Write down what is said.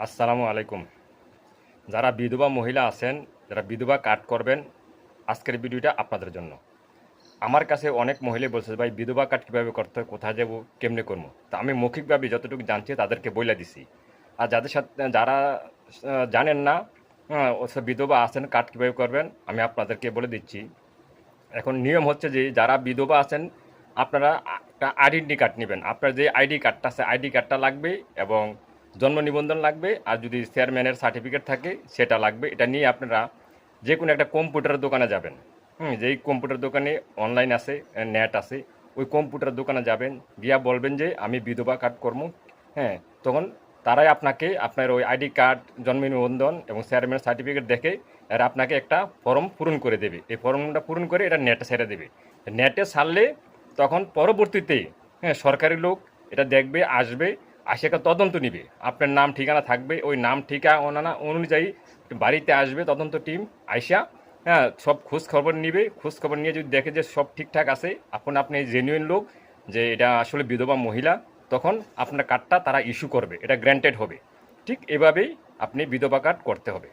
আসসালামু আলাইকুম। যারা বিধবা মহিলা আছেন, যারা বিধবা কার্ড করবেন, আজকের ভিডিওটা আপনাদের জন্য। আমার কাছে অনেক মহিলাই বলছে, ভাই বিধবা কার্ড কীভাবে করতে হয়, কোথায় যাবো, কেমনে করবো। তা আমি মৌখিকভাবে যতটুকু জানছি তাদেরকে বইলা দিছি। আর যাদের সাথে যারা জানেন না, ওসব বিধবা আছেন কার্ড কীভাবে করবেন, আমি আপনাদেরকে বলে দিচ্ছি। এখন নিয়ম হচ্ছে যে যারা বিধবা আছেন, আপনারা একটা আইডেন্টি কার্ড নেবেন। আপনার যে আইডি কার্ডটা আছে, আইডি কার্ডটা লাগবে এবং জন্ম নিবন্ধন লাগবে। আর যদি চেয়ারম্যানের সার্টিফিকেট থাকে সেটা লাগবে। এটা নিয়ে আপনারা যে কোনো একটা কম্পিউটারের দোকানে যাবেন। যেই কম্পিউটার দোকানে অনলাইন আছে, নেট আছে, ওই কম্পিউটার দোকানে যাবেন, গিয়া বলবেন যে আমি বিধবা কার্ড করবো। তখন তারাই আপনাকে আপনার ওই আইডি কার্ড, জন্ম নিবন্ধন এবং চেয়ারম্যানের সার্টিফিকেট দেখে এরা আপনাকে একটা ফর্ম পূরণ করে দেবে। এই ফর্মটা পূরণ করে এটা নেটে ছেড়ে দেবে। নেটে ছাড়লে তখন পরবর্তীতে সরকারি লোক এটা দেখবে, আসবে, আসে একটা তদন্ত নিবে। আপনার নাম ঠিকানা থাকবে, ওই নাম ঠিকানা অনুযায়ী বাড়িতে আসবে তদন্ত টিম, আইসা সব খোঁজ খবর নিবে। খোঁজ খবর নিয়ে যদি দেখে যে সব ঠিকঠাক আছে, আপনি জেনুইন লোক, যে এটা আসলে বিধবা মহিলা, তখন আপনার কার্ডটা তারা ইস্যু করবে, এটা গ্র্যান্টেড হবে। ঠিক এভাবেই আপনি বিধবা কার্ড করতে হবে।